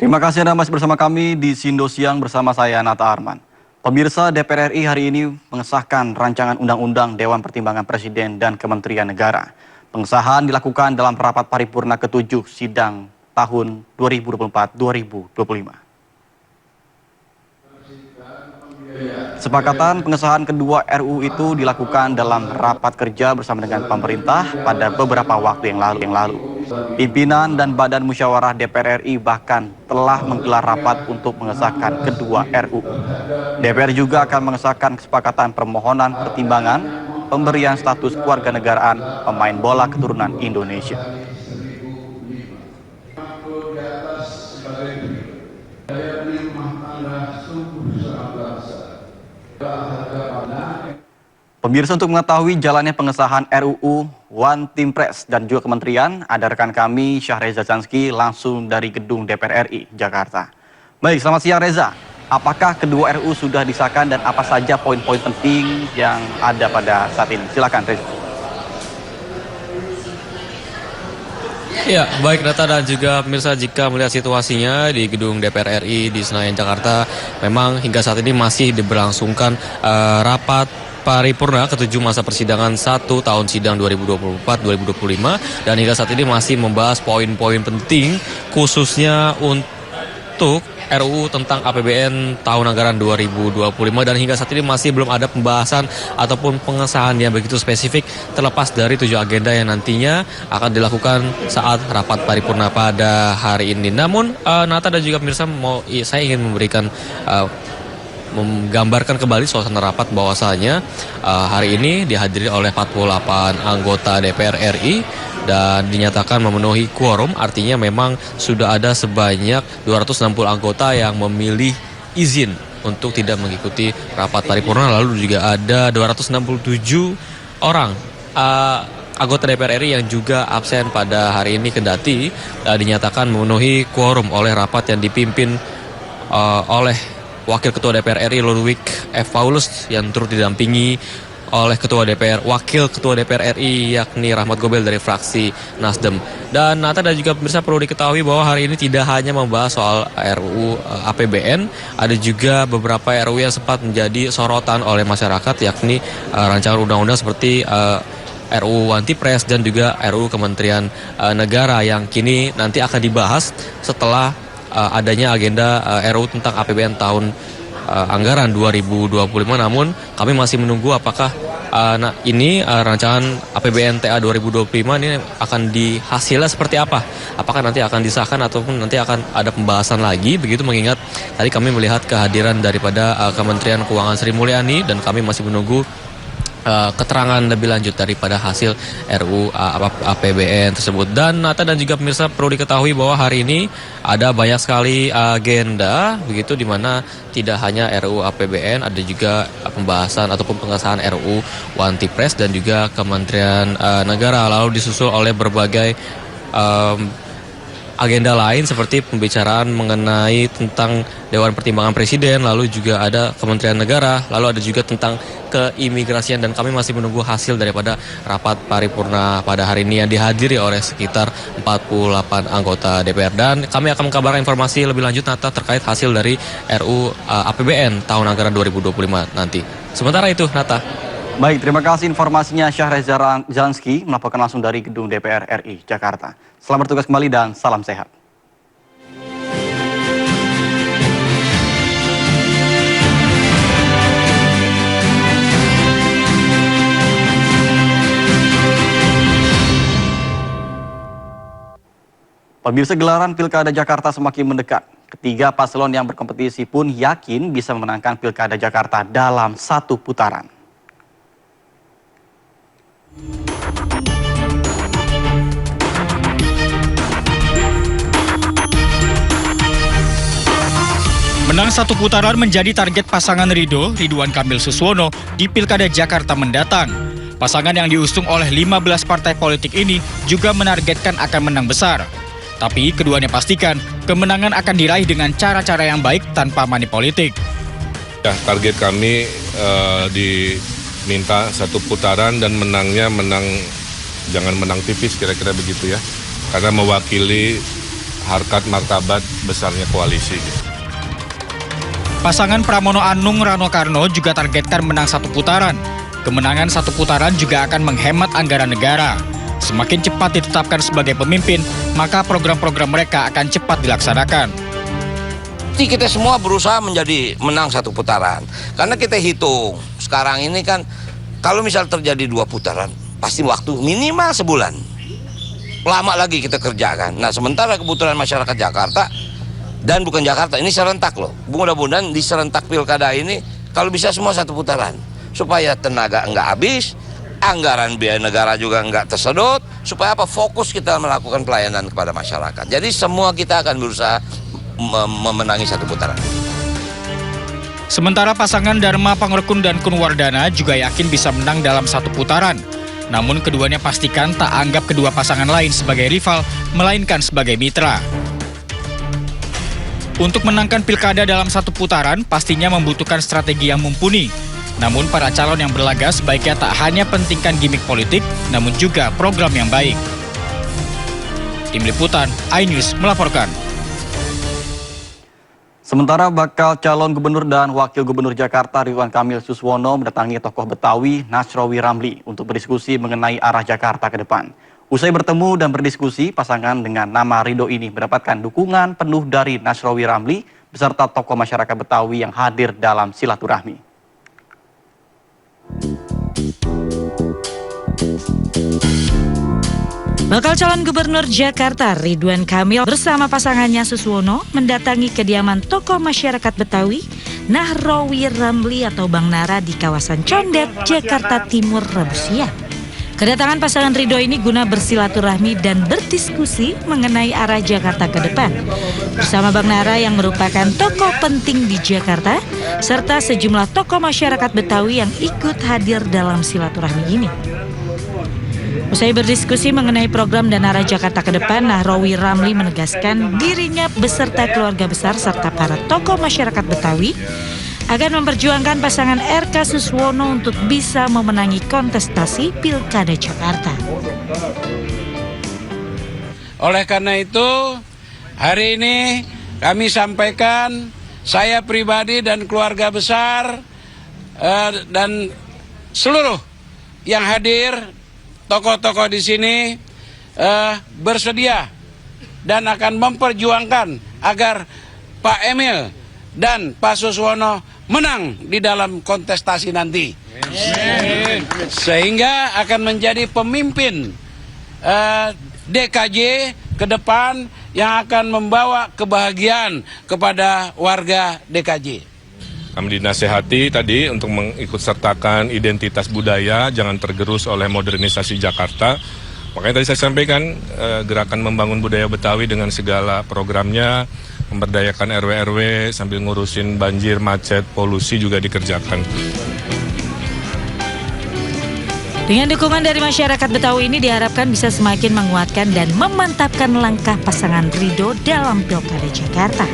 Terima kasih Anda masih bersama kami di Sindo Siang bersama saya Nata Arman. Pemirsa, DPR RI hari ini mengesahkan rancangan Undang-Undang Dewan Pertimbangan Presiden dan Kementerian Negara. Pengesahan dilakukan dalam rapat paripurna ke-7 sidang tahun 2024-2025. Kesepakatan pengesahan kedua RUU itu dilakukan dalam rapat kerja bersama dengan pemerintah pada beberapa waktu yang lalu. Pimpinan dan Badan Musyawarah DPR RI bahkan telah menggelar rapat untuk mengesahkan kedua RUU. DPR juga akan mengesahkan kesepakatan permohonan pertimbangan pemberian status kewarganegaraan pemain bola keturunan Indonesia. Pemirsa, untuk mengetahui jalannya pengesahan RUU One Team Press dan juga kementerian, ada rekan kami Syahreza Zansky langsung dari gedung DPR RI Jakarta. Baik, selamat siang Reza. Apakah kedua RUU sudah disahkan dan apa saja poin-poin penting yang ada pada saat ini? Silakan Reza. Ya, baik Nata dan juga pemirsa, jika melihat situasinya di gedung DPR RI di Senayan, Jakarta, memang hingga saat ini masih diberlangsungkan rapat paripurna ke-7 masa persidangan 1 tahun sidang 2024-2025 dan hingga saat ini masih membahas poin-poin penting khususnya untuk RUU tentang APBN tahun anggaran 2025 dan hingga saat ini masih belum ada pembahasan ataupun pengesahan yang begitu spesifik terlepas dari 7 agenda yang nantinya akan dilakukan saat rapat paripurna pada hari ini. Namun Nata dan juga pemirsa, saya ingin memberikan menggambarkan kembali suasana rapat bahwasanya hari ini dihadiri oleh 48 anggota DPR RI dan dinyatakan memenuhi quorum, artinya memang sudah ada sebanyak 260 anggota yang memilih izin untuk tidak mengikuti rapat paripurna, lalu juga ada 267 orang anggota DPR RI yang juga absen pada hari ini kendati dinyatakan memenuhi quorum oleh rapat yang dipimpin oleh Wakil Ketua DPR RI Ludwig F. Paulus yang turut didampingi oleh Wakil Ketua DPR RI yakni Rahmat Gobel dari fraksi Nasdem. Dan Nata dan juga pemirsa, perlu diketahui bahwa hari ini tidak hanya membahas soal RUU APBN, ada juga beberapa RUU yang sempat menjadi sorotan oleh masyarakat yakni rancangan undang-undang seperti RUU Anti Pres dan juga RUU Kementerian Negara yang kini nanti akan dibahas setelah adanya agenda RUU tentang APBN tahun anggaran 2025. Namun kami masih menunggu apakah ini rancangan APBN TA 2025 ini akan dihasilnya seperti apa. Apakah nanti akan disahkan ataupun nanti akan ada pembahasan lagi, begitu mengingat tadi kami melihat kehadiran daripada Kementerian Keuangan Sri Mulyani dan kami masih menunggu keterangan lebih lanjut daripada hasil RUU APBN tersebut. Dan Nata dan juga pemirsa, perlu diketahui bahwa hari ini ada banyak sekali agenda begitu, di mana tidak hanya RUU APBN, ada juga pembahasan ataupun pengesahan RUU Anti Pres dan juga Kementerian Negara, lalu disusul oleh berbagai agenda lain seperti pembicaraan mengenai tentang Dewan Pertimbangan Presiden, lalu juga ada Kementerian Negara, lalu ada juga tentang keimigrasian, dan kami masih menunggu hasil daripada rapat paripurna pada hari ini yang dihadiri oleh sekitar 48 anggota DPR. Dan kami akan mengkabarkan informasi lebih lanjut Nata terkait hasil dari RUU APBN tahun anggaran 2025 nanti. Sementara itu Nata. Baik, terima kasih informasinya Syahreza Zansky melaporkan langsung dari gedung DPR RI Jakarta. Selamat bertugas kembali dan salam sehat. Pemirsa, gelaran Pilkada Jakarta semakin mendekat. Ketiga paslon yang berkompetisi pun yakin bisa memenangkan Pilkada Jakarta dalam satu putaran. Menang satu putaran menjadi target pasangan Ridwan Kamil Suswono di Pilkada Jakarta mendatang. Pasangan yang diusung oleh 15 partai politik ini juga menargetkan akan menang besar. Tapi keduanya pastikan kemenangan akan diraih dengan cara-cara yang baik tanpa money politik. Ya, target kami diminta satu putaran dan jangan menang tipis kira-kira begitu ya. Karena mewakili harkat martabat besarnya koalisi. Pasangan Pramono Anung Rano Karno juga targetkan menang satu putaran. Kemenangan satu putaran juga akan menghemat anggaran negara. Semakin cepat ditetapkan sebagai pemimpin, maka program-program mereka akan cepat dilaksanakan. Kita semua berusaha menjadi menang satu putaran. Karena kita hitung, sekarang ini kan kalau misal terjadi 2 putaran, pasti waktu minimal sebulan. Lama lagi kita kerjakan. Nah, sementara kebutuhan masyarakat Jakarta, dan bukan Jakarta, ini serentak loh. Mudah-mudahan di serentak pilkada ini, kalau bisa semua satu putaran. Supaya tenaga enggak habis, anggaran biaya negara juga enggak tersedot, supaya apa? Fokus kita melakukan pelayanan kepada masyarakat. Jadi semua kita akan berusaha memenangi satu putaran. Sementara pasangan Dharma Pangrekun dan Kunwardana juga yakin bisa menang dalam satu putaran. Namun keduanya pastikan tak anggap kedua pasangan lain sebagai rival, melainkan sebagai mitra. Untuk menangkan pilkada dalam satu putaran, pastinya membutuhkan strategi yang mumpuni. Namun para calon yang berlaga sebaiknya tak hanya pentingkan gimmick politik, namun juga program yang baik. Tim Liputan, iNews melaporkan. Sementara bakal calon gubernur dan wakil gubernur Jakarta Ridwan Kamil Suswono mendatangi tokoh Betawi Nasrowi Ramli untuk berdiskusi mengenai arah Jakarta ke depan. Usai bertemu dan berdiskusi, pasangan dengan nama Ridho ini mendapatkan dukungan penuh dari Nasrowi Ramli beserta tokoh masyarakat Betawi yang hadir dalam silaturahmi. Bakal calon gubernur Jakarta Ridwan Kamil bersama pasangannya Suswono mendatangi kediaman tokoh masyarakat Betawi Nasrowi Ramli atau Bang Nara di kawasan Condet, Jakarta Timur, Rabu siang. Kedatangan pasangan Ridho ini guna bersilaturahmi dan berdiskusi mengenai arah Jakarta ke depan. Bersama Bang Nara yang merupakan tokoh penting di Jakarta, serta sejumlah tokoh masyarakat Betawi yang ikut hadir dalam silaturahmi ini. Usai berdiskusi mengenai program dan arah Jakarta ke depan, Nasrowi Ramli menegaskan dirinya beserta keluarga besar serta para tokoh masyarakat Betawi akan memperjuangkan pasangan RK Suswono untuk bisa memenangi kontestasi Pilkada Jakarta. Oleh karena itu, hari ini kami sampaikan saya pribadi dan keluarga besar dan seluruh yang hadir, tokoh-tokoh di sini bersedia dan akan memperjuangkan agar Pak Emil dan Pak Suswono menang di dalam kontestasi nanti. Sehingga akan menjadi pemimpin DKJ ke depan yang akan membawa kebahagiaan kepada warga DKJ. Kami dinasehati tadi untuk mengikutsertakan identitas budaya, jangan tergerus oleh modernisasi Jakarta. Makanya tadi saya sampaikan gerakan membangun budaya Betawi dengan segala programnya, memberdayakan RW-RW sambil ngurusin banjir, macet, polusi juga dikerjakan. Dengan dukungan dari masyarakat Betawi ini diharapkan bisa semakin menguatkan dan memantapkan langkah pasangan Ridho dalam Pilkada Jakarta.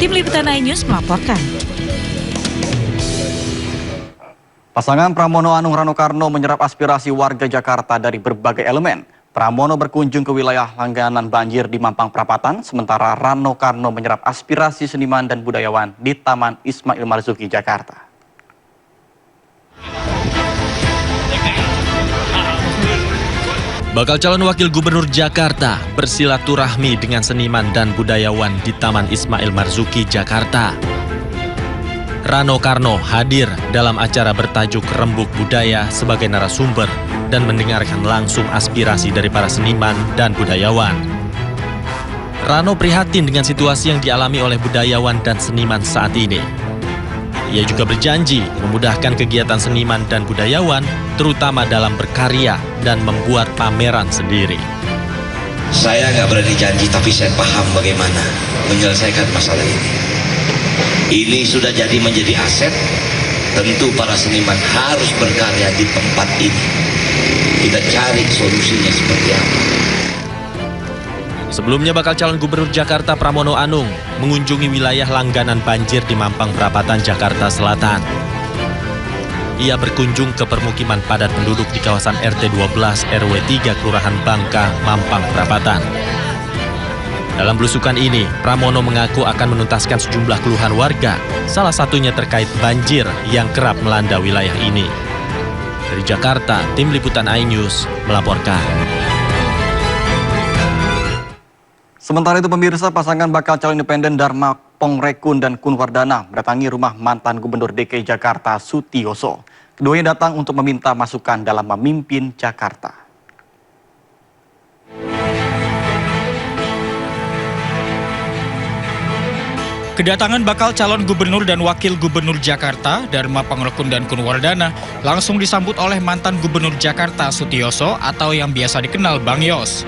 Tim Liputan iNews melaporkan. Pasangan Pramono Anung Rano Karno menyerap aspirasi warga Jakarta dari berbagai elemen. Pramono berkunjung ke wilayah langganan banjir di Mampang Perapatan, sementara Rano Karno menyerap aspirasi seniman dan budayawan di Taman Ismail Marzuki, Jakarta. Bakal calon wakil gubernur Jakarta bersilaturahmi dengan seniman dan budayawan di Taman Ismail Marzuki, Jakarta. Rano Karno hadir dalam acara bertajuk Rembuk Budaya sebagai narasumber dan mendengarkan langsung aspirasi dari para seniman dan budayawan. Rano prihatin dengan situasi yang dialami oleh budayawan dan seniman saat ini. Ia juga berjanji memudahkan kegiatan seniman dan budayawan, terutama dalam berkarya dan membuat pameran sendiri. Saya nggak berani janji, tapi saya paham bagaimana menyelesaikan masalah ini. Ini sudah jadi menjadi aset, tentu para seniman harus berkarya di tempat ini. Kita cari solusinya seperti apa. Sebelumnya bakal calon gubernur Jakarta Pramono Anung mengunjungi wilayah langganan banjir di Mampang Perapatan, Jakarta Selatan. Ia berkunjung ke permukiman padat penduduk di kawasan RT 12 RW 3 Kelurahan Bangka, Mampang Perapatan. Dalam belusukan ini, Pramono mengaku akan menuntaskan sejumlah keluhan warga, salah satunya terkait banjir yang kerap melanda wilayah ini. Dari Jakarta, tim liputan iNews melaporkan. Sementara itu pemirsa, pasangan bakal calon independen Dharma Pongrekun dan Kun Wardana mendatangi rumah mantan Gubernur DKI Jakarta Sutioso. Keduanya datang untuk meminta masukan dalam memimpin Jakarta. Kedatangan bakal calon gubernur dan wakil gubernur Jakarta, Dharma Pongrekun dan Kun Wardana, langsung disambut oleh mantan gubernur Jakarta Sutioso atau yang biasa dikenal Bang Yos.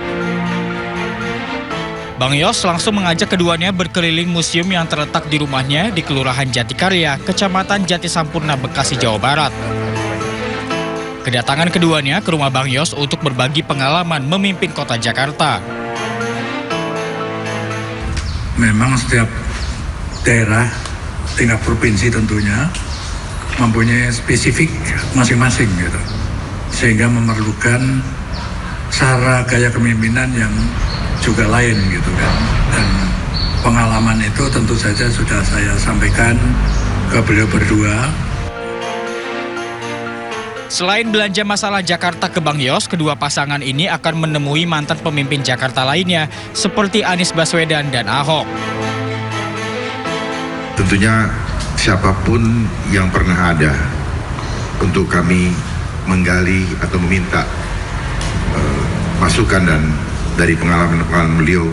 Bang Yos langsung mengajak keduanya berkeliling museum yang terletak di rumahnya di Kelurahan Jatikarya, Kecamatan Jatisampurna, Bekasi, Jawa Barat. Kedatangan keduanya ke rumah Bang Yos untuk berbagi pengalaman memimpin kota Jakarta. Memang setiap daerah, tingkat provinsi tentunya, mempunyai spesifik masing-masing gitu. Sehingga memerlukan cara gaya kepemimpinan yang juga lain gitu kan. Dan pengalaman itu tentu saja sudah saya sampaikan ke beliau berdua. Selain belanja masalah Jakarta ke Bang Yos, kedua pasangan ini akan menemui mantan pemimpin Jakarta lainnya seperti Anies Baswedan dan Ahok. Tentunya siapapun yang pernah ada untuk kami menggali atau meminta masukan dan dari pengalaman beliau,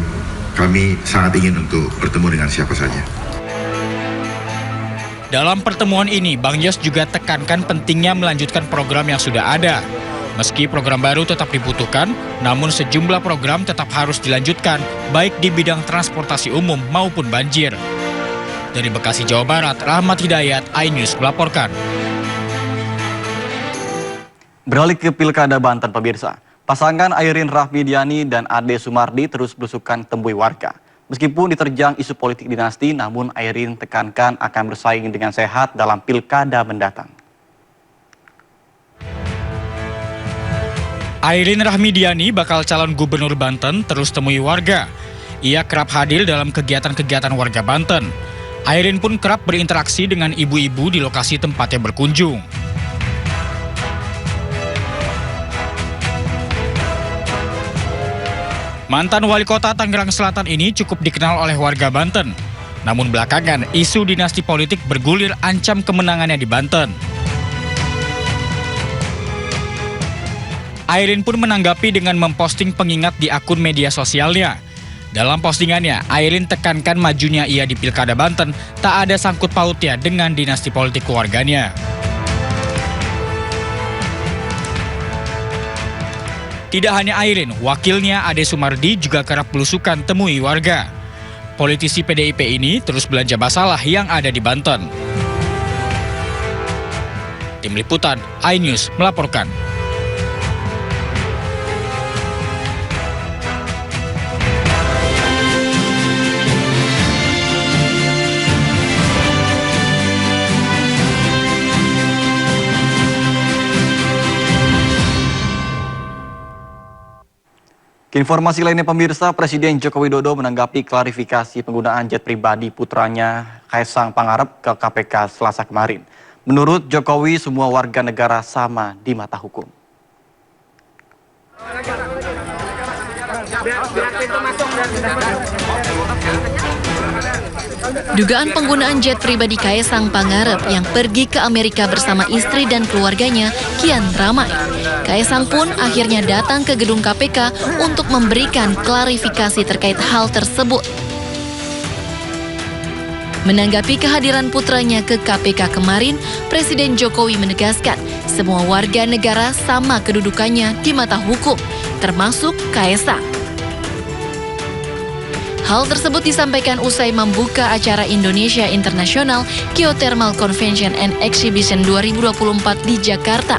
kami sangat ingin untuk bertemu dengan siapa saja. Dalam pertemuan ini, Bang Yos juga tekankan pentingnya melanjutkan program yang sudah ada. Meski program baru tetap dibutuhkan, namun sejumlah program tetap harus dilanjutkan, baik di bidang transportasi umum maupun banjir. Dari Bekasi, Jawa Barat, Rahmat Hidayat, iNews melaporkan. Beralih ke Pilkada Banten pemirsa. Pasangan Airin Rahmidiani dan Ade Sumardi terus belusukan temui warga. Meskipun diterjang isu politik dinasti, namun Airin tekankan akan bersaing dengan sehat dalam Pilkada mendatang. Airin Rahmidiani, bakal calon gubernur Banten, terus temui warga. Ia kerap hadir dalam kegiatan-kegiatan warga Banten. Airin pun kerap berinteraksi dengan ibu-ibu di lokasi tempatnya berkunjung. Mantan wali kota Tangerang Selatan ini cukup dikenal oleh warga Banten. Namun belakangan, isu dinasti politik bergulir ancam kemenangannya di Banten. Airin pun menanggapi dengan memposting pengingat di akun media sosialnya. Dalam postingannya, Airin tekankan majunya ia di Pilkada Banten tak ada sangkut pautnya dengan dinasti politik keluarganya. Tidak hanya Airin, wakilnya Ade Sumardi juga kerap belusukan temui warga. Politisi PDIP ini terus belanja masalah yang ada di Banten. Tim Liputan iNews melaporkan. Informasi lainnya pemirsa, Presiden Joko Widodo menanggapi klarifikasi penggunaan jet pribadi putranya Kaisang Pangarep ke KPK Selasa kemarin. Menurut Jokowi, semua warga negara sama di mata hukum. Dugaan penggunaan jet pribadi Kaisang Pangarep yang pergi ke Amerika bersama istri dan keluarganya kian ramai. Kaisang pun akhirnya datang ke gedung KPK untuk memberikan klarifikasi terkait hal tersebut. Menanggapi kehadiran putranya ke KPK kemarin, Presiden Jokowi menegaskan semua warga negara sama kedudukannya di mata hukum, termasuk Kaisang. Hal tersebut disampaikan usai membuka acara Indonesia International Geothermal Convention and Exhibition 2024 di Jakarta.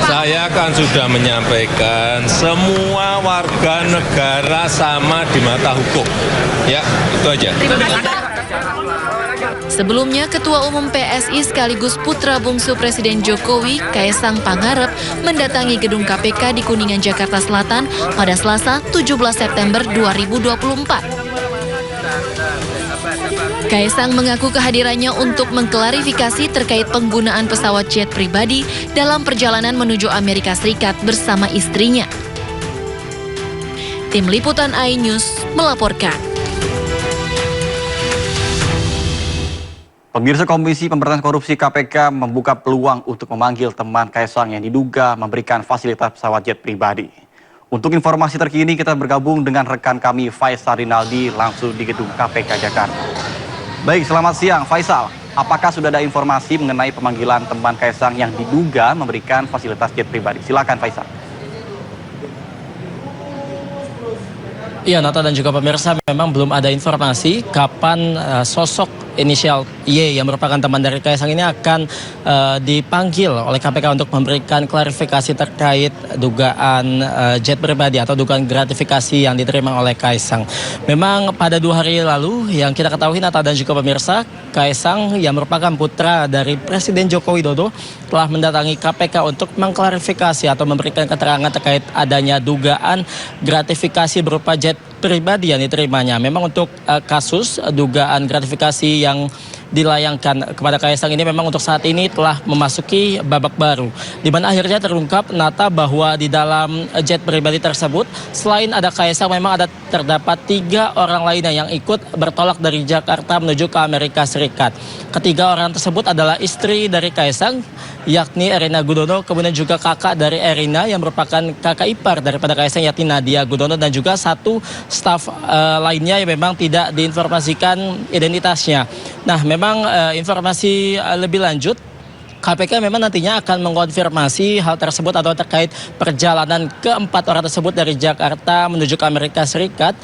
Saya kan sudah menyampaikan semua warga negara sama di mata hukum. Ya, itu aja. Sebelumnya, Ketua Umum PSI sekaligus putra bungsu Presiden Jokowi, Kaesang Pangarep, mendatangi gedung KPK di Kuningan, Jakarta Selatan pada Selasa 17 September 2024. Kaesang mengaku kehadirannya untuk mengklarifikasi terkait penggunaan pesawat jet pribadi dalam perjalanan menuju Amerika Serikat bersama istrinya. Tim Liputan iNews melaporkan. Pemirsa, Komisi Pemberantasan Korupsi KPK membuka peluang untuk memanggil teman Kaesang yang diduga memberikan fasilitas pesawat jet pribadi. Untuk informasi terkini kita bergabung dengan rekan kami Faisal Rinaldi langsung di gedung KPK Jakarta. Baik, selamat siang Faisal. Apakah sudah ada informasi mengenai pemanggilan teman Kaesang yang diduga memberikan fasilitas jet pribadi? Silakan Faisal. Iya, Nata dan juga pemirsa, memang belum ada informasi kapan sosok inisial Y yang merupakan teman dari Kaesang ini akan dipanggil oleh KPK untuk memberikan klarifikasi terkait dugaan jet pribadi atau dugaan gratifikasi yang diterima oleh Kaesang. Memang pada 2 hari lalu yang kita ketahui, Nata dan juga pemirsa, Kaesang yang merupakan putra dari Presiden Joko Widodo telah mendatangi KPK untuk mengklarifikasi atau memberikan keterangan terkait adanya dugaan gratifikasi berupa jet pribadi yang diterimanya. Memang untuk kasus dugaan gratifikasi yang dilayangkan kepada Kaesang ini memang untuk saat ini telah memasuki babak baru, di mana akhirnya terungkap, Nata, bahwa di dalam jet pribadi tersebut selain ada Kaesang memang terdapat 3 orang lainnya yang ikut bertolak dari Jakarta menuju ke Amerika Serikat. Ketiga orang tersebut adalah istri dari Kaesang, yakni Erina Gudono, kemudian juga kakak dari Erina yang merupakan kakak ipar daripada Kaesang, yakni Nadia Gudono, dan juga 1 staf lainnya yang memang tidak diinformasikan identitasnya. Nah, memang informasi lebih lanjut, KPK memang nantinya akan mengkonfirmasi hal tersebut atau terkait perjalanan ke-4 orang tersebut dari Jakarta menuju ke Amerika Serikat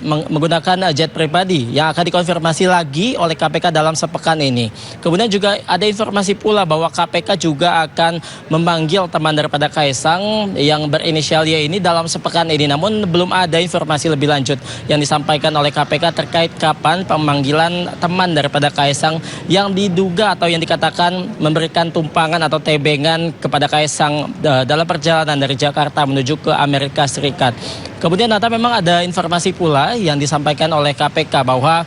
menggunakan jet pribadi yang akan dikonfirmasi lagi oleh KPK dalam sepekan ini. Kemudian juga ada informasi pula bahwa KPK juga akan memanggil teman daripada Kaesang yang berinisial Y ini dalam sepekan ini. Namun belum ada informasi lebih lanjut yang disampaikan oleh KPK terkait kapan pemanggilan teman daripada Kaesang yang diduga atau yang dikatakan memberikan tumpangan atau tebengan kepada Kaesang dalam perjalanan dari Jakarta menuju ke Amerika Serikat. Kemudian Nata, memang ada informasi pula yang disampaikan oleh KPK bahwa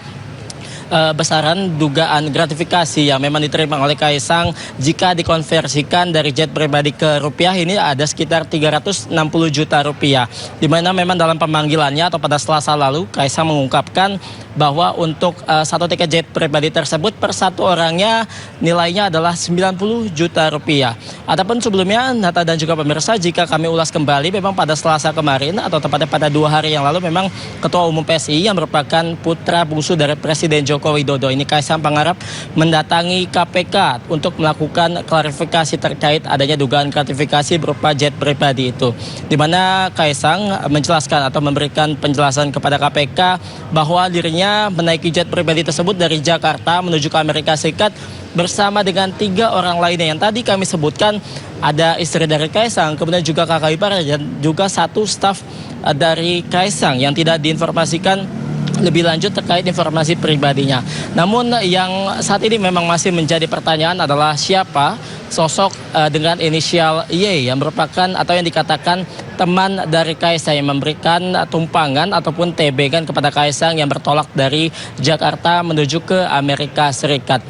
besaran dugaan gratifikasi yang memang diterima oleh Kaesang jika dikonversikan dari jet pribadi ke rupiah ini ada sekitar 360 juta rupiah. Di mana memang dalam pemanggilannya atau pada Selasa lalu Kaesang mengungkapkan bahwa untuk 1 tiket jet pribadi tersebut per 1 orangnya nilainya adalah 90 juta rupiah. Adapun sebelumnya, Nata dan juga pemirsa, jika kami ulas kembali, memang pada Selasa kemarin atau tepatnya pada 2 hari yang lalu, memang Ketua Umum PSI yang merupakan putra bungsu dari Presiden Joko Widodo ini, Kaesang Pangarep, mendatangi KPK untuk melakukan klarifikasi terkait adanya dugaan gratifikasi berupa jet pribadi itu. Di mana Kaesang menjelaskan atau memberikan penjelasan kepada KPK bahwa dirinya menaiki jet pribadi tersebut dari Jakarta menuju ke Amerika Serikat bersama dengan 3 orang lainnya yang tadi kami sebutkan. Ada istri dari Kaesang, kemudian juga kakak ipar, dan juga 1 staf dari Kaesang yang tidak diinformasikan lebih lanjut terkait informasi pribadinya. Namun yang saat ini memang masih menjadi pertanyaan adalah siapa sosok dengan inisial Y yang merupakan atau yang dikatakan teman dari Kaesang yang memberikan tumpangan ataupun tebengan kepada Kaesang yang bertolak dari Jakarta menuju ke Amerika Serikat.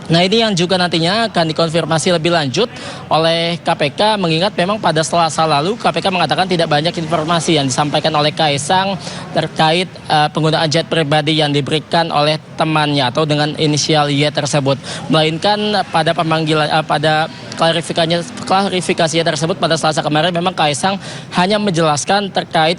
Nah, ini yang juga nantinya akan dikonfirmasi lebih lanjut oleh KPK, mengingat memang pada Selasa lalu KPK mengatakan tidak banyak informasi yang disampaikan oleh Kaesang terkait penggunaan jet pribadi yang diberikan oleh temannya atau dengan inisial Y tersebut. Melainkan pada pemanggilan pada klarifikasinya tersebut pada Selasa kemarin memang Kaesang hanya menjelaskan terkait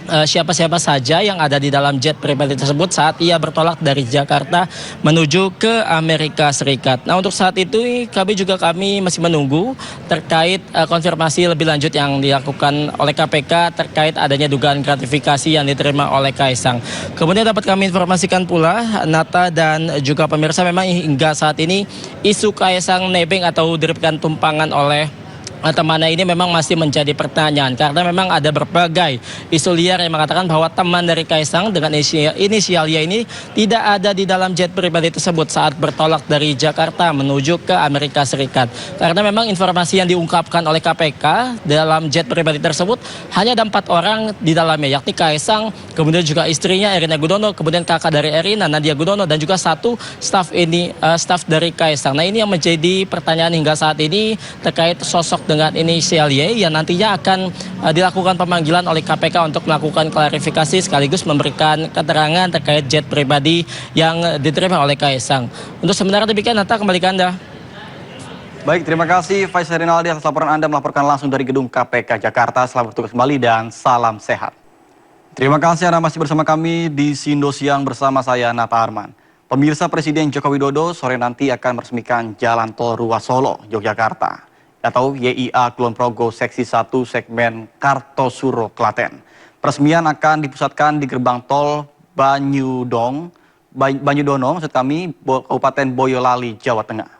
siapa-siapa saja yang ada di dalam jet pribadi tersebut saat ia bertolak dari Jakarta menuju ke Amerika Serikat. Nah, untuk saat itu kami masih menunggu terkait konfirmasi lebih lanjut yang dilakukan oleh KPK terkait adanya dugaan gratifikasi yang diterima oleh Kaesang. Kemudian dapat kami informasikan pula, Nata dan juga pemirsa, memang hingga saat ini isu Kaesang nebeng atau diberikan tumpangan oleh temannya ini memang masih menjadi pertanyaan karena memang ada berbagai isu liar yang mengatakan bahwa teman dari Kaisang dengan inisial Y ini tidak ada di dalam jet pribadi tersebut saat bertolak dari Jakarta menuju ke Amerika Serikat. Karena memang informasi yang diungkapkan oleh KPK dalam jet pribadi tersebut hanya ada 4 orang di dalamnya, yakni Kaisang, kemudian juga istrinya Erina Gudono, kemudian kakak dari Erina Nadia Gudono, dan juga satu staf dari Kaisang. Nah, ini yang menjadi pertanyaan hingga saat ini terkait sosok dengan inisial Y yang nantinya akan dilakukan pemanggilan oleh KPK untuk melakukan klarifikasi sekaligus memberikan keterangan terkait jet pribadi yang diterima oleh Kaisang. Untuk sementara demikian, Nata, kembali ke Anda. Baik, terima kasih Faisal Rinaldi atas laporan Anda melaporkan langsung dari gedung KPK Jakarta. Selamat bertugas kembali dan salam sehat. Terima kasih Anda masih bersama kami di Sindo Siang bersama saya Nata Arman. Pemirsa, Presiden Joko Widodo sore nanti akan meresmikan Jalan Tol Ruas Solo, Yogyakarta, atau YIA Kulon Progo Seksi 1 segmen Kartosuro, Klaten. Peresmian akan dipusatkan di gerbang tol Banyudono, maksud kami, Kabupaten Boyolali, Jawa Tengah.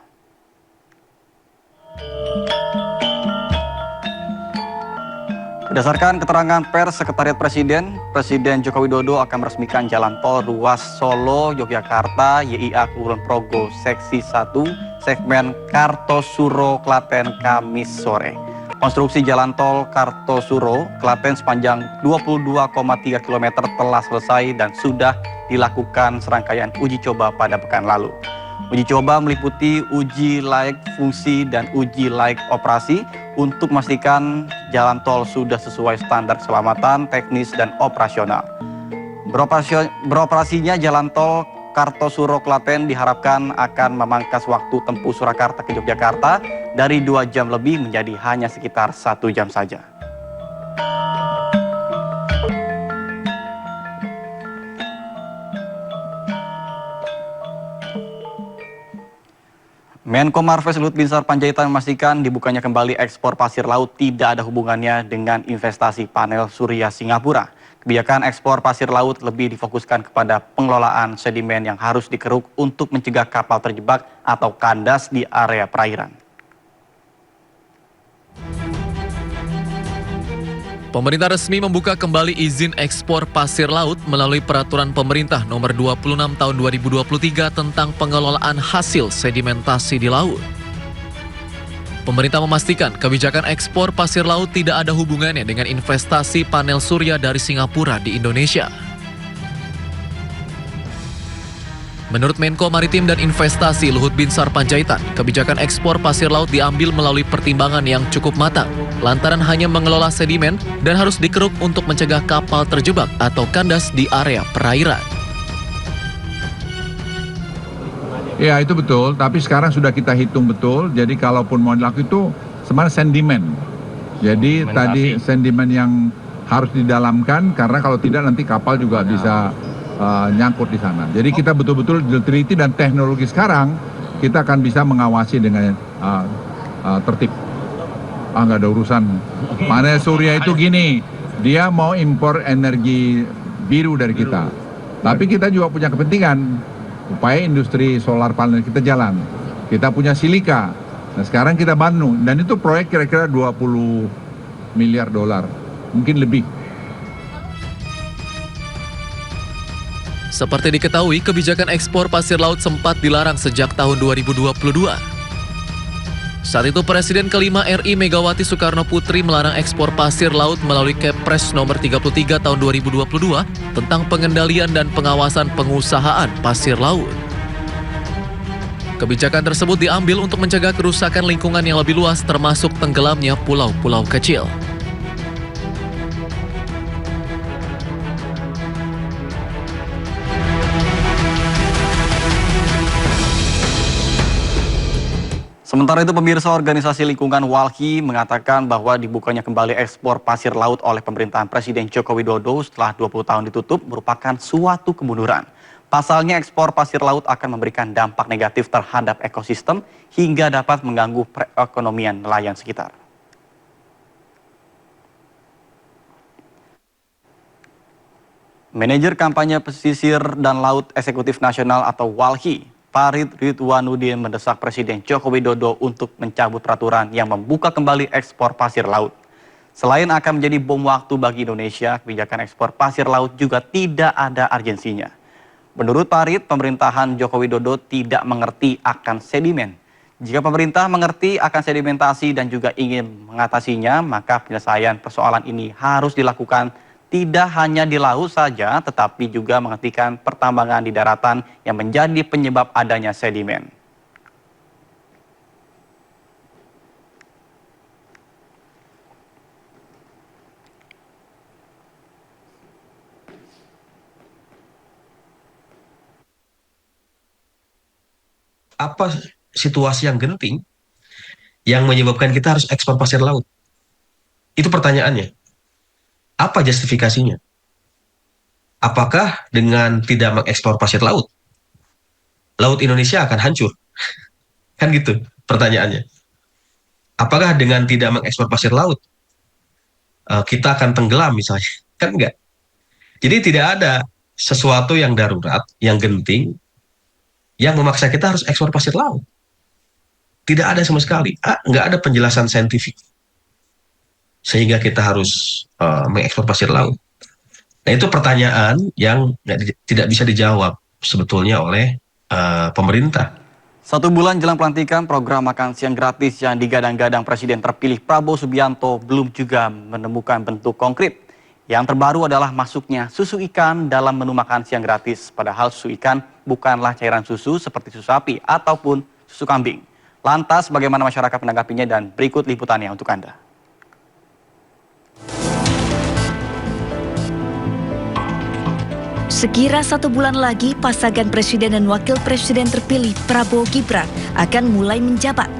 Berdasarkan keterangan pers Sekretariat Presiden, Presiden Joko Widodo akan meresmikan Jalan Tol Ruas Solo, Yogyakarta, YIA Kulon Progo Seksi 1 segmen Kartosuro, Klaten, Kamis sore. Konstruksi Jalan Tol Kartosuro, Klaten sepanjang 22,3 km telah selesai dan sudah dilakukan serangkaian uji coba pada pekan lalu. Uji coba meliputi uji layak fungsi dan uji layak operasi untuk memastikan jalan tol sudah sesuai standar keselamatan, teknis, dan operasional. Beroperasinya jalan tol Kartosuro, Klaten diharapkan akan memangkas waktu tempuh Surakarta ke Yogyakarta dari 2 jam lebih menjadi hanya sekitar 1 jam saja. Menko Marves Luhut Binsar Panjaitan memastikan dibukanya kembali ekspor pasir laut tidak ada hubungannya dengan investasi panel surya Singapura. Kebijakan ekspor pasir laut lebih difokuskan kepada pengelolaan sedimen yang harus dikeruk untuk mencegah kapal terjebak atau kandas di area perairan. Pemerintah resmi membuka kembali izin ekspor pasir laut melalui Peraturan Pemerintah Nomor 26 Tahun 2023 tentang pengelolaan hasil sedimentasi di laut. Pemerintah memastikan kebijakan ekspor pasir laut tidak ada hubungannya dengan investasi panel surya dari Singapura di Indonesia. Menurut Menko Maritim dan Investasi Luhut Binsar Panjaitan, kebijakan ekspor pasir laut diambil melalui pertimbangan yang cukup matang, lantaran hanya mengelola sedimen dan harus dikeruk untuk mencegah kapal terjebak atau kandas di area perairan. Ya, itu betul, tapi sekarang sudah kita hitung betul, jadi kalaupun mau dilakukan itu sebenarnya sedimen. Jadi tadi sedimen yang harus didalamkan, karena kalau tidak nanti kapal juga bisa nyangkut di sana. Jadi kita betul-betul diteliti dan teknologi sekarang kita akan bisa mengawasi dengan tertib. Nggak ada urusan. Panel surya itu gini, dia mau impor energi biru dari kita. Tapi kita juga punya kepentingan supaya industri solar panel kita jalan. Kita punya silika. Nah, sekarang kita bantu dan itu proyek kira-kira 20 miliar dolar, mungkin lebih. Seperti diketahui, kebijakan ekspor pasir laut sempat dilarang sejak tahun 2022. Saat itu Presiden kelima RI Megawati Soekarno Putri melarang ekspor pasir laut melalui Kepres nomor 33 tahun 2022 tentang pengendalian dan pengawasan pengusahaan pasir laut. Kebijakan tersebut diambil untuk mencegah kerusakan lingkungan yang lebih luas termasuk tenggelamnya pulau-pulau kecil. Sementara itu, pemirsa, organisasi lingkungan WALHI mengatakan bahwa dibukanya kembali ekspor pasir laut oleh pemerintahan Presiden Joko Widodo setelah 20 tahun ditutup merupakan suatu kemunduran. Pasalnya, ekspor pasir laut akan memberikan dampak negatif terhadap ekosistem hingga dapat mengganggu perekonomian nelayan sekitar. Manajer Kampanye Pesisir dan Laut Eksekutif Nasional atau WALHI, Farid Ridwanudin mendesak Presiden Joko Widodo untuk mencabut peraturan yang membuka kembali ekspor pasir laut. Selain akan menjadi bom waktu bagi Indonesia, kebijakan ekspor pasir laut juga tidak ada urgensinya. Menurut Farid, pemerintahan Joko Widodo tidak mengerti akan sedimen. Jika pemerintah mengerti akan sedimentasi dan juga ingin mengatasinya, maka penyelesaian persoalan ini harus dilakukan tidak hanya di laut saja, tetapi juga menghentikan pertambangan di daratan yang menjadi penyebab adanya sedimen. Apa situasi yang genting yang menyebabkan kita harus ekspor pasir laut? Itu pertanyaannya. Apa justifikasinya? Apakah dengan tidak mengekspor pasir laut, laut Indonesia akan hancur? Kan gitu pertanyaannya. Apakah dengan tidak mengekspor pasir laut, kita akan tenggelam misalnya? Kan enggak. Jadi tidak ada sesuatu yang darurat, yang genting, yang memaksa kita harus ekspor pasir laut. Tidak ada sama sekali. Enggak ada penjelasan saintifik sehingga kita harus mengekspor pasir laut. Nah, itu pertanyaan yang tidak bisa dijawab sebetulnya oleh pemerintah. 1 bulan jelang pelantikan, program makan siang gratis yang digadang-gadang Presiden terpilih Prabowo Subianto belum juga menemukan bentuk konkret. Yang terbaru adalah masuknya susu ikan dalam menu makan siang gratis. Padahal susu ikan bukanlah cairan susu seperti susu sapi ataupun susu kambing. Lantas bagaimana masyarakat menanggapinya, dan berikut liputannya untuk Anda. Sekira 1 bulan lagi, pasangan Presiden dan Wakil Presiden terpilih Prabowo Gibran akan mulai menjabat.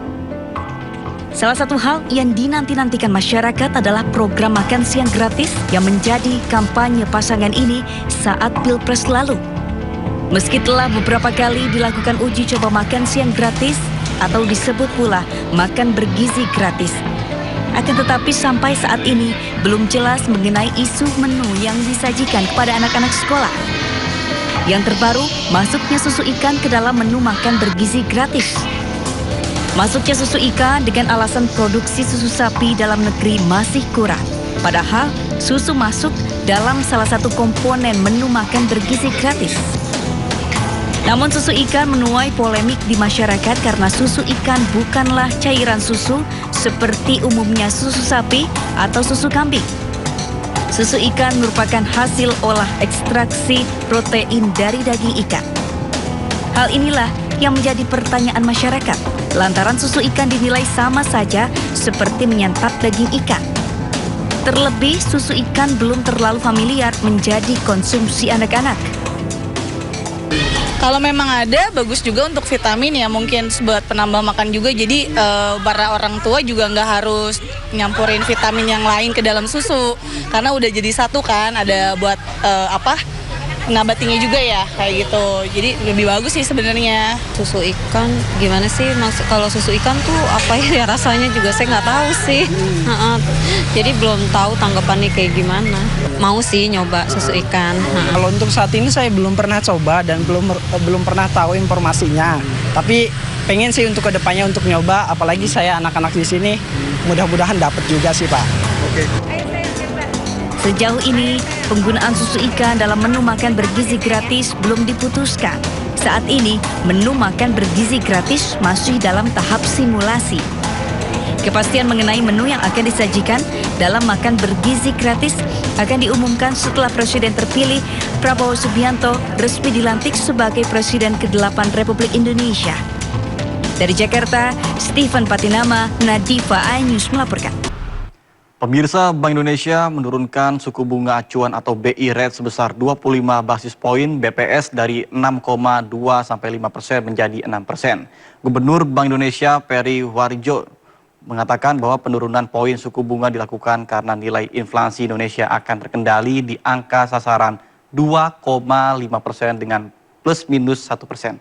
Salah satu hal yang dinanti-nantikan masyarakat adalah program makan siang gratis yang menjadi kampanye pasangan ini saat Pilpres lalu. Meski telah beberapa kali dilakukan uji coba makan siang gratis atau disebut pula makan bergizi gratis, akan tetapi sampai saat ini belum jelas mengenai isu menu yang disajikan kepada anak-anak sekolah. Yang terbaru, masuknya susu ikan ke dalam menu makan bergizi gratis. Masuknya susu ikan dengan alasan produksi susu sapi dalam negeri masih kurang. Padahal susu masuk dalam salah satu komponen menu makan bergizi gratis. Namun susu ikan menuai polemik di masyarakat karena susu ikan bukanlah cairan susu seperti umumnya susu sapi atau susu kambing. Susu ikan merupakan hasil olah ekstraksi protein dari daging ikan. Hal inilah yang menjadi pertanyaan masyarakat, lantaran susu ikan dinilai sama saja seperti menyantap daging ikan. Terlebih susu ikan belum terlalu familiar menjadi konsumsi anak-anak. Kalau memang ada, bagus juga untuk vitamin ya, mungkin buat penambah makan juga. Jadi para orang tua juga nggak harus nyampurin vitamin yang lain ke dalam susu, karena udah jadi satu kan, ada buat nabatinya juga ya, kayak gitu. Jadi lebih bagus sih sebenarnya. Susu ikan gimana sih? Kalau susu ikan tuh apa ya rasanya juga saya nggak tahu sih. Jadi belum tahu tanggapannya kayak gimana. Mau sih nyoba susu ikan. Kalau untuk saat ini saya belum pernah coba dan belum pernah tahu informasinya. Tapi pengen sih untuk kedepannya untuk nyoba. Apalagi saya anak-anak di sini, mudah-mudahan dapat juga sih Pak. Oke. Sejauh ini, penggunaan susu ikan dalam menu makan bergizi gratis belum diputuskan. Saat ini, menu makan bergizi gratis masih dalam tahap simulasi. Kepastian mengenai menu yang akan disajikan dalam makan bergizi gratis akan diumumkan setelah Presiden terpilih Prabowo Subianto resmi dilantik sebagai Presiden ke-8 Republik Indonesia. Dari Jakarta, Stephen Patinama, Nadifa iNews melaporkan. Pemirsa, Bank Indonesia menurunkan suku bunga acuan atau BI rate sebesar 25 basis poin BPS dari 6,2 sampai 5% menjadi 6%. Gubernur Bank Indonesia Peri Warjio mengatakan bahwa penurunan poin suku bunga dilakukan karena nilai inflasi Indonesia akan terkendali di angka sasaran 2,5% dengan plus minus 1%.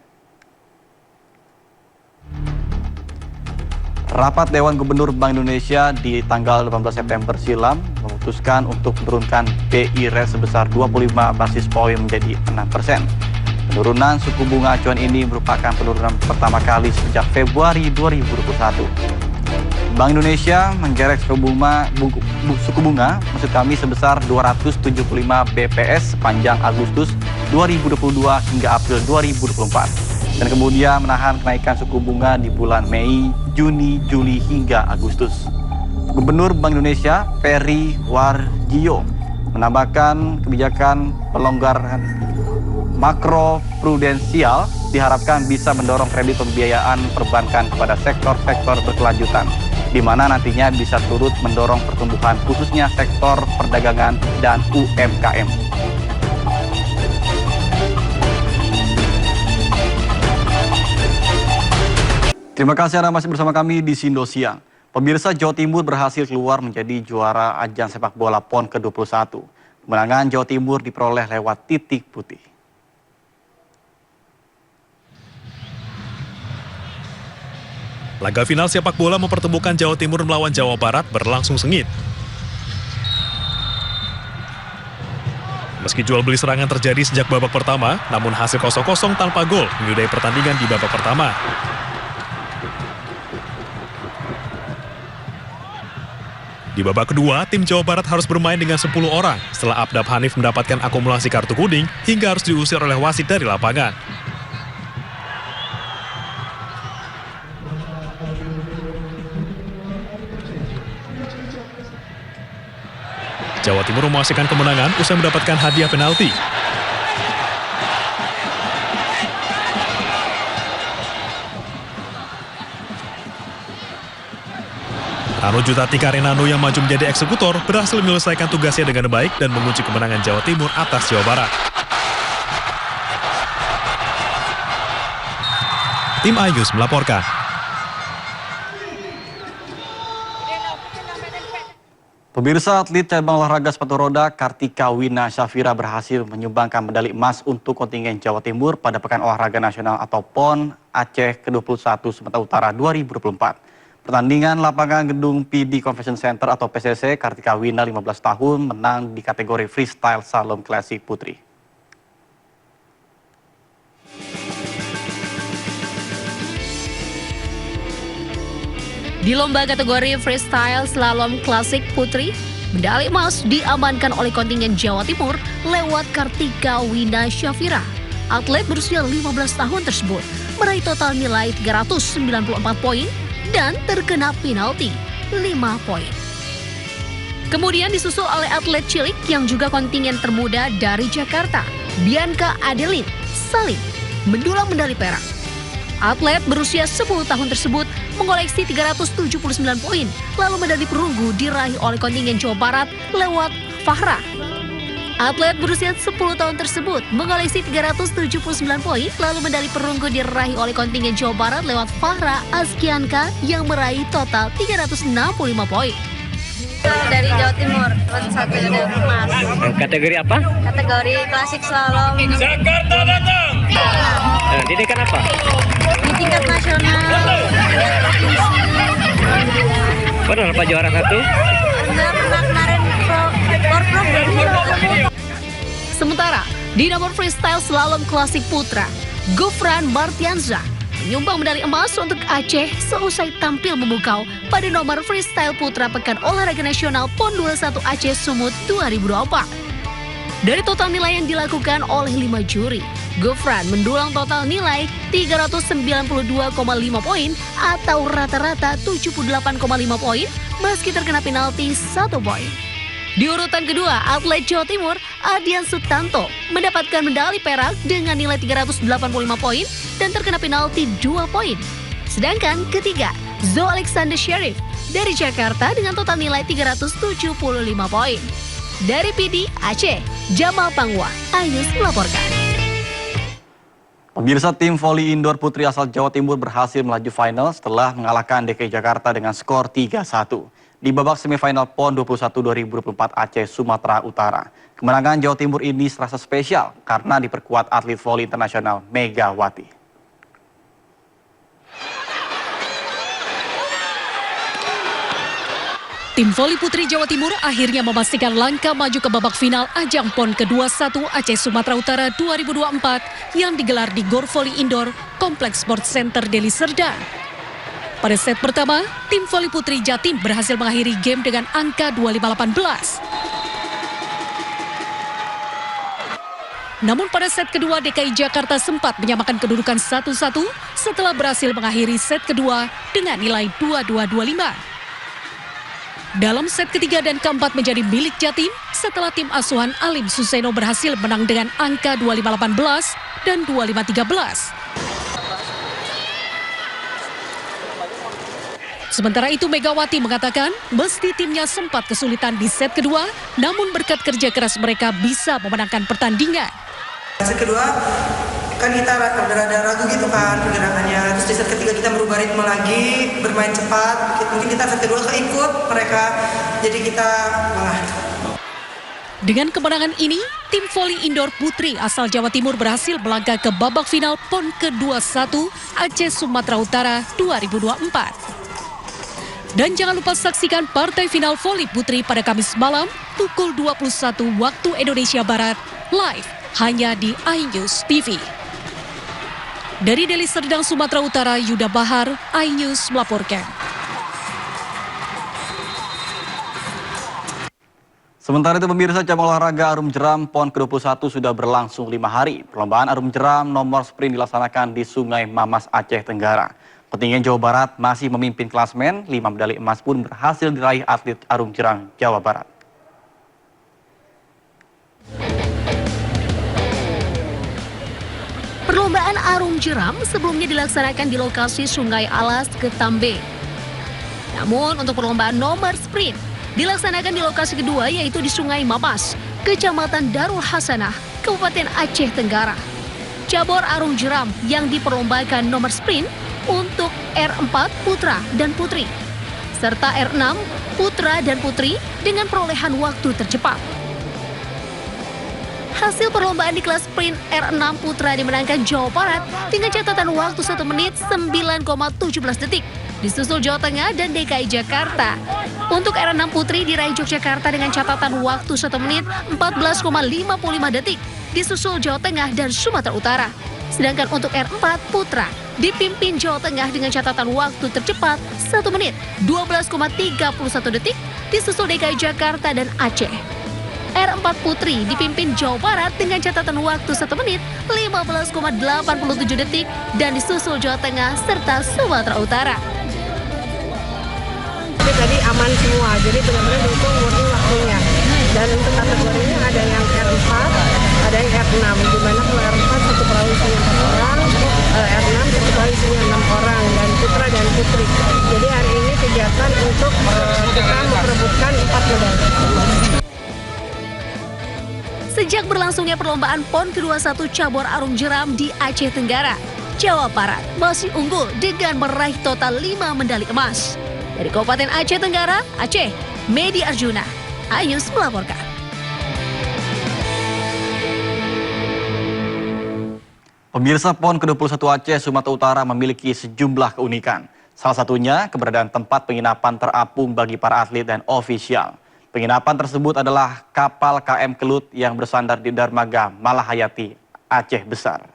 Rapat Dewan Gubernur Bank Indonesia di tanggal 18 September silam memutuskan untuk menurunkan BI rate sebesar 25 basis poin menjadi 6%. Penurunan suku bunga acuan ini merupakan penurunan pertama kali sejak Februari 2021. Bank Indonesia menggerek suku bunga sebesar 275 BPS sepanjang Agustus 2022 hingga April 2024. Dan kemudian menahan kenaikan suku bunga di bulan Mei, Juni, Juli hingga Agustus. Gubernur Bank Indonesia Peri Warjio menambahkan kebijakan pelonggaran makroprudensial diharapkan bisa mendorong kredit pembiayaan perbankan kepada sektor-sektor berkelanjutan, di mana nantinya bisa turut mendorong pertumbuhan khususnya sektor perdagangan dan UMKM. Terima kasih Anda masih bersama kami di Sindo Siang. Pemirsa, Jawa Timur berhasil keluar menjadi juara ajang sepak bola PON ke-21. Kemenangan Jawa Timur diperoleh lewat titik putih. Laga final sepak bola mempertemukan Jawa Timur melawan Jawa Barat berlangsung sengit. Meski jual beli serangan terjadi sejak babak pertama, namun hasil 0-0 tanpa gol menyudahi pertandingan di babak pertama. Di babak kedua, tim Jawa Barat harus bermain dengan 10 orang setelah Abdab Hanif mendapatkan akumulasi kartu kuning hingga harus diusir oleh wasit dari lapangan. Jawa Timur memastikan kemenangan usai mendapatkan hadiah penalti. Rano Jutati Karenano yang maju menjadi eksekutor berhasil menyelesaikan tugasnya dengan baik dan mengunci kemenangan Jawa Timur atas Jawa Barat. Tim Ayus melaporkan. Pemirsa, atlet cabang olahraga sepatu roda Kartika Wina Syafira berhasil menyumbangkan medali emas untuk kontingen Jawa Timur pada Pekan Olahraga Nasional atau PON Aceh ke-21 Sumatera Utara 2024. Pertandingan lapangan gedung PD Convention Center atau PCC, Kartika Wina 15 tahun menang di kategori freestyle slalom klasik putri. Di lomba kategori freestyle slalom klasik putri, medali emas diamankan oleh kontingen Jawa Timur lewat Kartika Wina Syafira. Atlet berusia 15 tahun tersebut meraih total nilai 394 poin dan terkena penalti 5 poin. Kemudian disusul oleh atlet cilik yang juga kontingen termuda dari Jakarta, Bianca Adeline Salim, mendulang medali perak. Atlet berusia 10 tahun tersebut mengoleksi 379 poin, lalu medali perunggu diraih oleh kontingen Jawa Barat lewat Fahra. Atlet berusia 10 tahun tersebut mengoleksi 379 poin, lalu medali perunggu diraih oleh kontingen Jawa Barat lewat Fahra Azkianka yang meraih total 365 poin. Dari Jawa Timur, satu emas. Kategori apa? Kategori klasik slalom. Jakarta datang. Ini kan apa? Di tingkat nasional, tingkat provinsi. Pernah Pak juara satu? Enggak pernah, kemarin pro belum. Sementara di nomor freestyle slalom klasik putra, Gufran Martianza menyumbang medali emas untuk Aceh seusai tampil memukau pada nomor freestyle putra Pekan Olahraga Nasional PON 21 Aceh Sumut 2024. Dari total nilai yang dilakukan oleh 5 juri, Gufran mendulang total nilai 392,5 poin atau rata-rata 78,5 poin meski terkena penalti 1 poin. Di urutan kedua, atlet Jawa Timur, Adian Sutanto, mendapatkan medali perak dengan nilai 385 poin dan terkena penalti 2 poin. Sedangkan ketiga, Zo Alexander Sharif dari Jakarta dengan total nilai 375 poin. Dari PD Aceh, Jamal Pangwa, Ayus melaporkan. Pemirsa, tim voli indoor putri asal Jawa Timur berhasil melaju final setelah mengalahkan DKI Jakarta dengan skor 3-1. Di babak semifinal PON 21 2024 Aceh Sumatera Utara. Kemenangan Jawa Timur ini serasa spesial karena diperkuat atlet voli internasional Megawati. Tim voli putri Jawa Timur akhirnya memastikan langkah maju ke babak final ajang PON ke-21 Aceh Sumatera Utara 2024 yang digelar di Gor Voli Indoor Kompleks Sport Center Deli Serdang. Pada set pertama, tim voli putri Jatim berhasil mengakhiri game dengan angka 25-18. Namun pada set kedua DKI Jakarta sempat menyamakan kedudukan 1-1 setelah berhasil mengakhiri set kedua dengan nilai 22-25. Dalam set ketiga dan keempat menjadi milik Jatim setelah tim asuhan Alim Suseno berhasil menang dengan angka 25-18 dan 25-13. Sementara itu Megawati mengatakan meski timnya sempat kesulitan di set kedua, namun berkat kerja keras mereka bisa memenangkan pertandingan. Set kedua kan kita rada ragu gitu kan pergerakannya, terus di set ketiga kita merubah ritme lagi, bermain cepat, mungkin kita set kedua keikut mereka, jadi kita malah. Dengan kemenangan ini, tim voli indoor putri asal Jawa Timur berhasil melangkah ke babak final PON ke-21 Aceh Sumatera Utara 2024. Dan jangan lupa saksikan partai final voli putri pada Kamis malam pukul 21 waktu Indonesia Barat live hanya di iNews TV. Dari Deli Serdang, Sumatera Utara, Yuda Bahar, iNews melaporkan. Sementara itu pemirsa, cabang olahraga Arum Jeram PON ke-21 sudah berlangsung 5 hari. Perlombaan Arum Jeram nomor sprint dilaksanakan di Sungai Mamas, Aceh Tenggara. Kontingen Jawa Barat masih memimpin klasmen, 5 medali emas pun berhasil diraih atlet Arum Jeram Jawa Barat. Perlombaan Arum Jeram sebelumnya dilaksanakan di lokasi Sungai Alas, Ketambe. Namun untuk perlombaan nomor sprint dilaksanakan di lokasi kedua yaitu di Sungai Mamas, Kecamatan Darul Hasanah, Kabupaten Aceh Tenggara. Cabur Arum Jeram yang diperlombakan nomor sprint untuk R4 Putra dan Putri, serta R6 Putra dan Putri dengan perolehan waktu tercepat. Hasil perlombaan di kelas sprint R6 Putra dimenangkan Jawa Barat dengan catatan waktu 1 menit 9,17 detik. Disusul Jawa Tengah dan DKI Jakarta. Untuk R6 Putri diraih Yogyakarta dengan catatan waktu 1 menit 14,55 detik. Disusul Jawa Tengah dan Sumatera Utara. Sedangkan untuk R4 Putra dipimpin Jawa Tengah dengan catatan waktu tercepat 1 menit 12,31 detik. Disusul DKI Jakarta dan Aceh. R4 Putri dipimpin Jawa Barat dengan catatan waktu 1 menit 15,87 detik dan disusul Jawa Tengah serta Sumatera Utara. Tadi aman semua, jadi benar-benar dihitung murni waktunya. Dan untuk kategorinya ada yang R4, ada yang R6, di mana kalau R4 satu perahu isinya 4 orang, R6 satu perahu isinya 6 orang, dan Putra dan Putri. Jadi hari ini kegiatan untuk kita memperebutkan 4 medali. Sejak berlangsungnya perlombaan PON ke-21 cabur Arum Jeram di Aceh Tenggara, Jawa Barat masih unggul dengan meraih total 5 medali emas. Dari Kabupaten Aceh Tenggara, Aceh, Medi Arjuna, iNews melaporkan. Pemirsa, PON ke-21 Aceh Sumatera Utara memiliki sejumlah keunikan. Salah satunya keberadaan tempat penginapan terapung bagi para atlet dan ofisial. Penginapan tersebut adalah kapal KM Kelut yang bersandar di Dermaga Malahayati, Aceh Besar.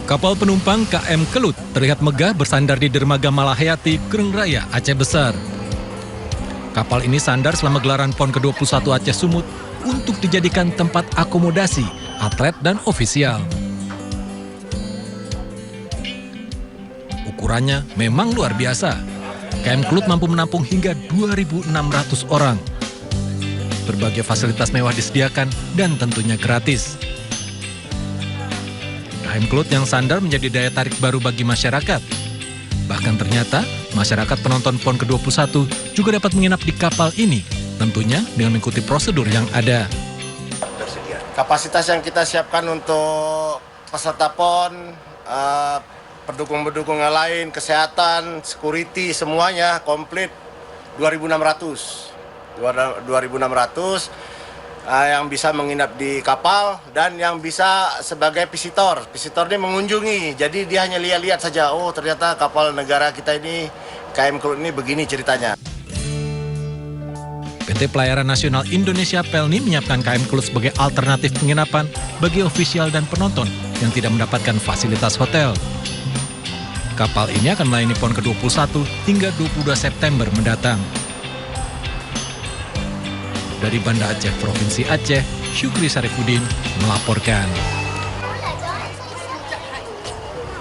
Kapal penumpang KM Kelut terlihat megah bersandar di Dermaga Malahayati, Kereng Raya, Aceh Besar. Kapal ini sandar selama gelaran PON ke-21 Aceh Sumut untuk dijadikan tempat akomodasi atlet dan ofisial. Ukurannya memang luar biasa. KM Kelut mampu menampung hingga 2.600 orang. Berbagai fasilitas mewah disediakan dan tentunya gratis. KM Kelut yang sandar menjadi daya tarik baru bagi masyarakat. Bahkan ternyata masyarakat penonton PON ke-21 juga dapat menginap di kapal ini, tentunya dengan mengikuti prosedur yang ada. Kapasitas yang kita siapkan untuk peserta PON, pendukung-pendukung yang lain, kesehatan, security, semuanya komplit 2.600. yang bisa menginap di kapal dan yang bisa sebagai visitor. Visitor ini mengunjungi, jadi dia hanya lihat-lihat saja, oh ternyata kapal negara kita ini, KM Kelut ini begini ceritanya. PT Pelayaran Nasional Indonesia Pelni menyiapkan KM Kelut sebagai alternatif penginapan bagi ofisial dan penonton yang tidak mendapatkan fasilitas hotel. Kapal ini akan melayani PON ke-21 hingga 22 September mendatang. Dari Banda Aceh, Provinsi Aceh, Syukri Sarifudin melaporkan.